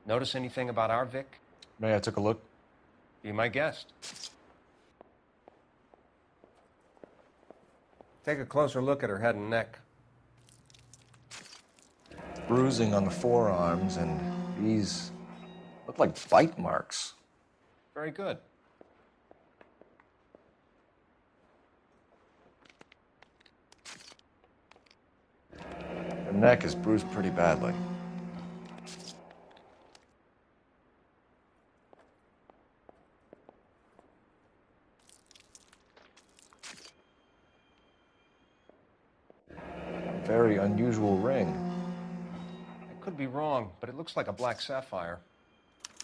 Notice anything about our Vic? May I took a look? Be my guest. Take a closer look at her head and neck. Bruising on the forearms, and these look like bite marks. Very good. Her neck is bruised pretty badly. Very unusual ring. I could be wrong, but it looks like a black sapphire.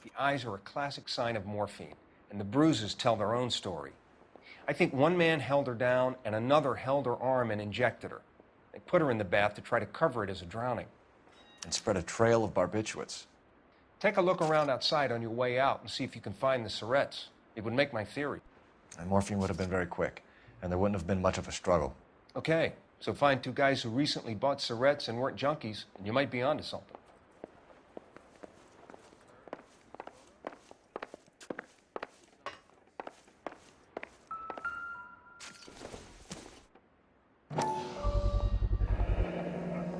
The eyes are a classic sign of morphine, and the bruises tell their own story. I think one man held her down and another held her arm and injected her. They put her in the bath to try to cover it as a drowning. And spread a trail of barbiturates. Take a look around outside on your way out and see if you can find the syrettes. It would make my theory. And morphine would have been very quick, and there wouldn't have been much of a struggle. Okay, so find two guys who recently bought syrettes and weren't junkies, and you might be onto something.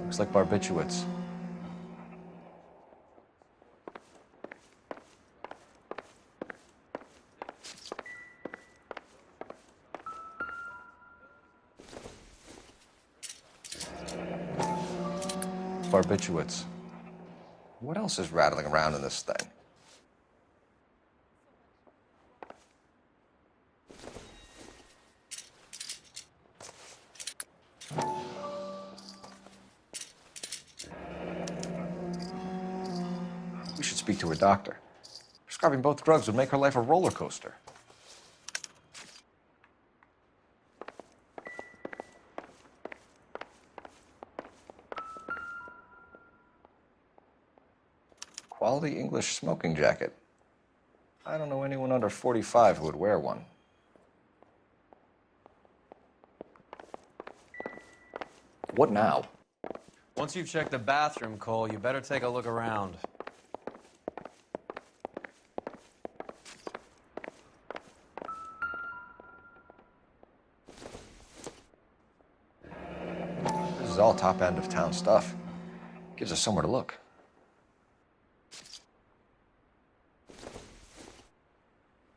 Looks like barbiturates. Barbiturates. What else is rattling around in this thing? We should speak to her doctor. Prescribing both drugs would make her life a roller coaster. Quality English smoking jacket. I don't know anyone under 45 who would wear one. What now? Once you've checked the bathroom, Cole, you better take a look around. This is all top end of town stuff. Gives us somewhere to look.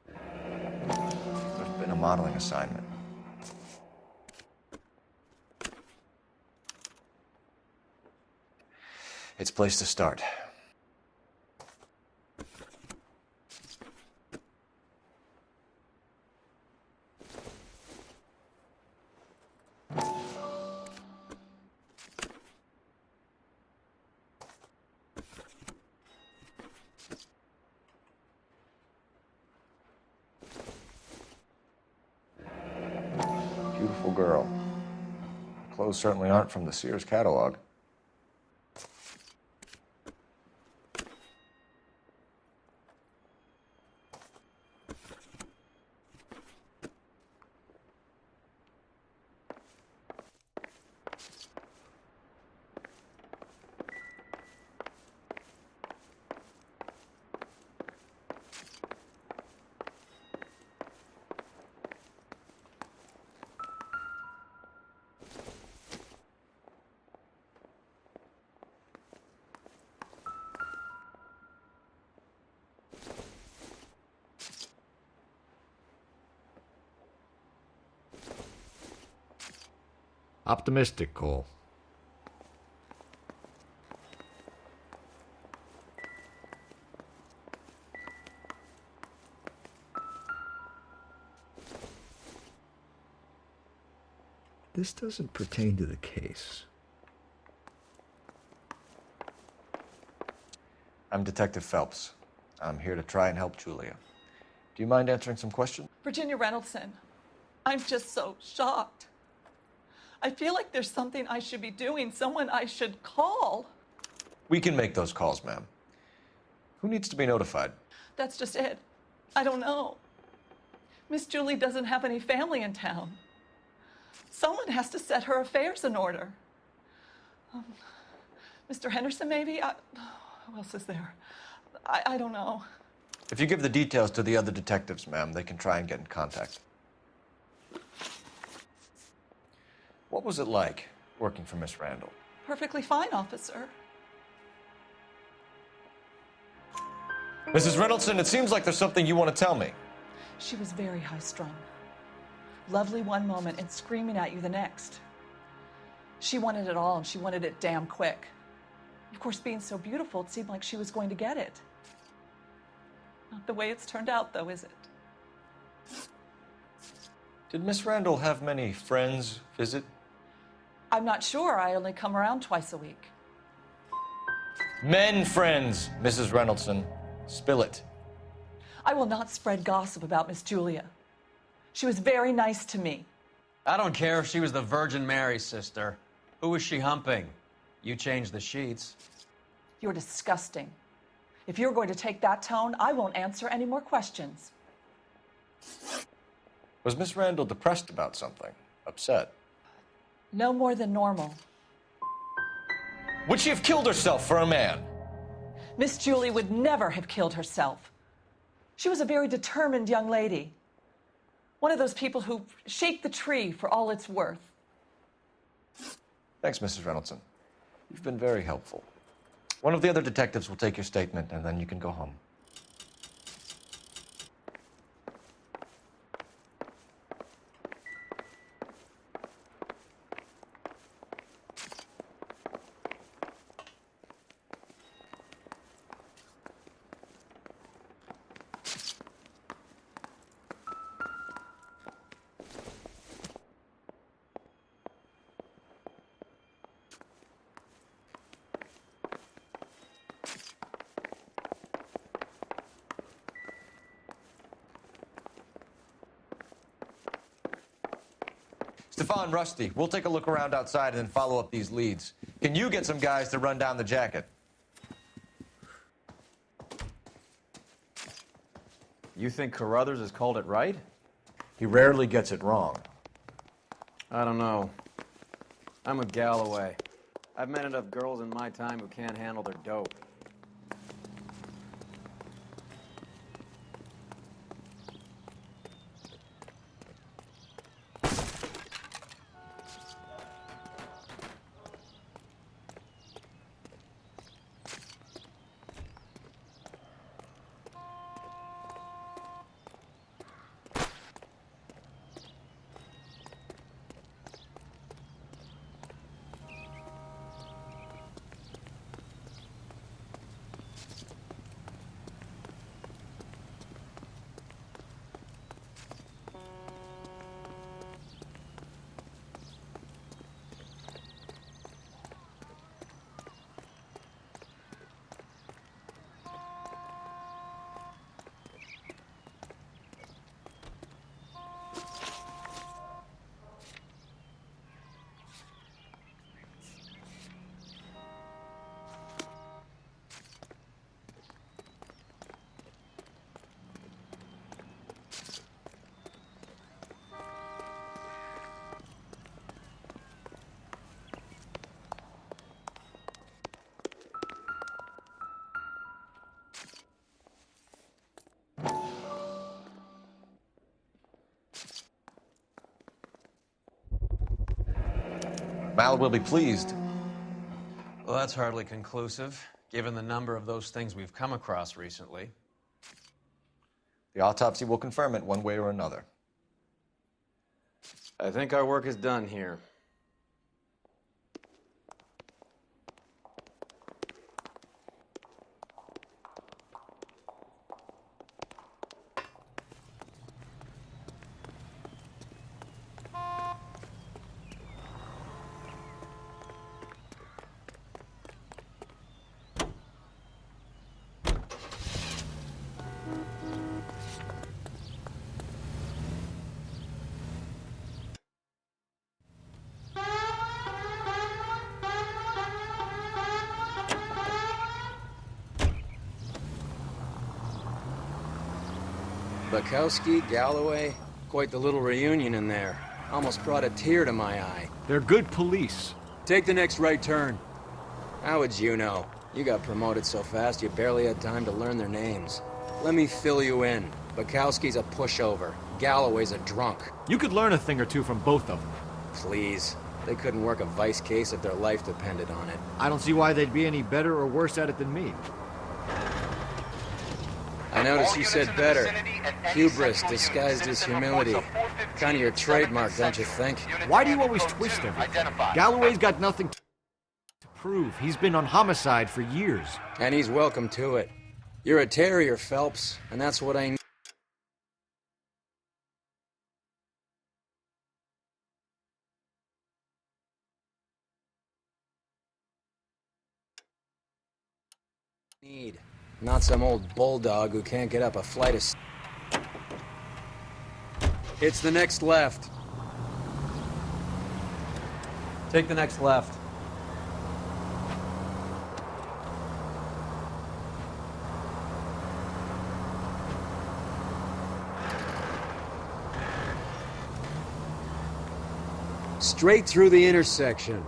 There's been a modeling assignment. It's a place to start. Beautiful girl. Clothes certainly aren't from the Sears catalog. Optimistic, Cole. This doesn't pertain to the case. I'm Detective Phelps. I'm here to try and help Julia. Do you mind answering some questions? Virginia Reynoldson, I'm just so shocked. I feel like there's something I should be doing, someone I should call. We can make those calls, ma'am. Who needs to be notified? That's just it. I don't know. Miss Julie doesn't have any family in town. Someone has to set her affairs in order. Mr. Henderson, maybe? Who else is there? I don't know. If you give the details to the other detectives, ma'am, they can try and get in contact. What was it like working for Miss Randall? Perfectly fine, officer. Mrs. Reynoldsson, it seems like there's something you want to tell me. She was very high-strung. Lovely one moment and screaming at you the next. She wanted it all, and she wanted it damn quick. Of course, being so beautiful, it seemed like she was going to get it. Not the way it's turned out, though, is it? Did Miss Randall have many friends visit? I'm not sure. I only come around twice a week. Men friends, Mrs. Reynoldsson. Spill it. I will not spread gossip about Miss Julia. She was very nice to me. I don't care if she was the Virgin Mary's sister. Who was she humping? You changed the sheets. You're disgusting. If you're going to take that tone, I won't answer any more questions. Was Miss Randall depressed about something? Upset? No more than normal. Would she have killed herself for a man? Miss Julie would never have killed herself. She was a very determined young lady. One of those people who shake the tree for all it's worth. Thanks, Mrs. Reynoldsson. You've been very helpful. One of the other detectives will take your statement, and then you can go home. Stefan, Rusty, we'll take a look around outside and then follow up these leads. Can you get some guys to run down the jacket? You think Carruthers has called it right? He rarely gets it wrong. I don't know. I'm with Galloway. I've met enough girls in my time who can't handle their dope. Mal will be pleased. Well, that's hardly conclusive, given the number of those things we've come across recently. The autopsy will confirm it one way or another. I think our work is done here. Bukowski, Galloway, quite the little reunion in there. Almost brought a tear to my eye. They're good police. Take the next right turn. How would you know? You got promoted so fast you barely had time to learn their names. Let me fill you in. Bukowski's a pushover. Galloway's a drunk. You could learn a thing or two from both of them. Please. They couldn't work a vice case if their life depended on it. I don't see why they'd be any better or worse at it than me. I noticed you said better. Hubris disguised as humility. Kind of your trademark, don't you think? Why do you always twist everything? Galloway's got nothing to prove. He's been on homicide for years. And he's welcome to it. You're a terrier, Phelps, and that's what I need. Not some old bulldog who can't get up a flight of... It's the next left. Take the next left. Straight through the intersection.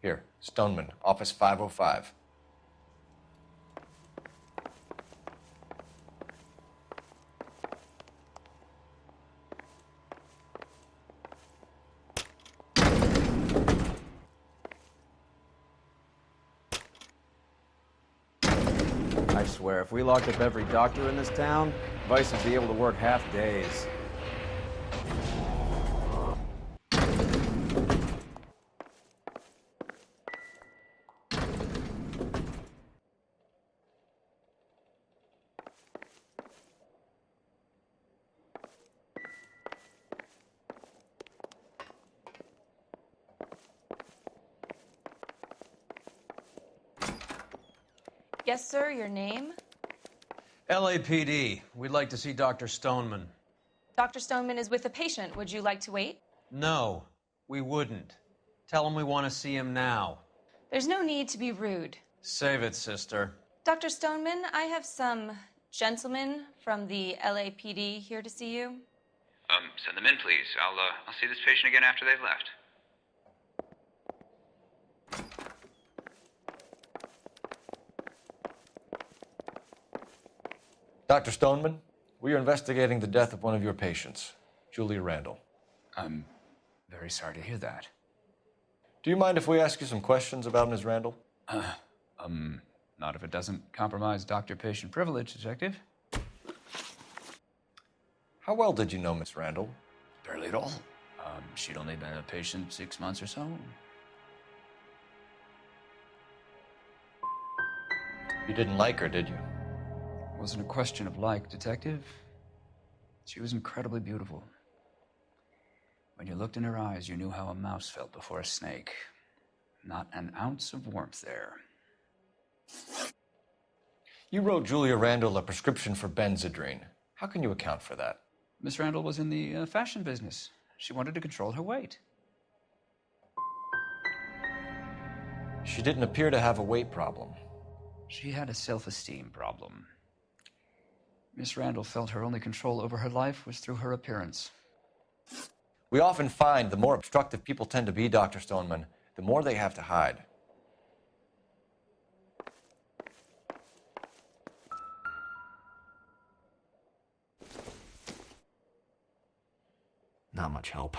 Here, Stoneman, office 505. I swear, if we locked up every doctor in this town, Vice would be able to work half days. Yes, sir, your name? LAPD. We'd like to see Dr. Stoneman. Dr. Stoneman is with a patient. Would you like to wait? No, we wouldn't. Tell him we want to see him now. There's no need to be rude. Save it, sister. Dr. Stoneman, I have some gentlemen from the LAPD here to see you. Send them in, please. I'll see this patient again after they've left. Dr. Stoneman, we are investigating the death of one of your patients, Julia Randall. I'm very sorry to hear that. Do you mind if we ask you some questions about Ms. Randall? Not if it doesn't compromise doctor-patient privilege, Detective. How well did you know Miss Randall? Barely at all. She'd only been a patient 6 months or so. You didn't like her, did you? It wasn't a question of like, Detective. She was incredibly beautiful. When you looked in her eyes, you knew how a mouse felt before a snake. Not an ounce of warmth there. You wrote Julia Randall a prescription for Benzedrine. How can you account for that? Miss Randall was in the fashion business. She wanted to control her weight. She didn't appear to have a weight problem. She had a self-esteem problem. Miss Randall felt her only control over her life was through her appearance. We often find the more obstructive people tend to be, Dr. Stoneman, the more they have to hide. Not much help.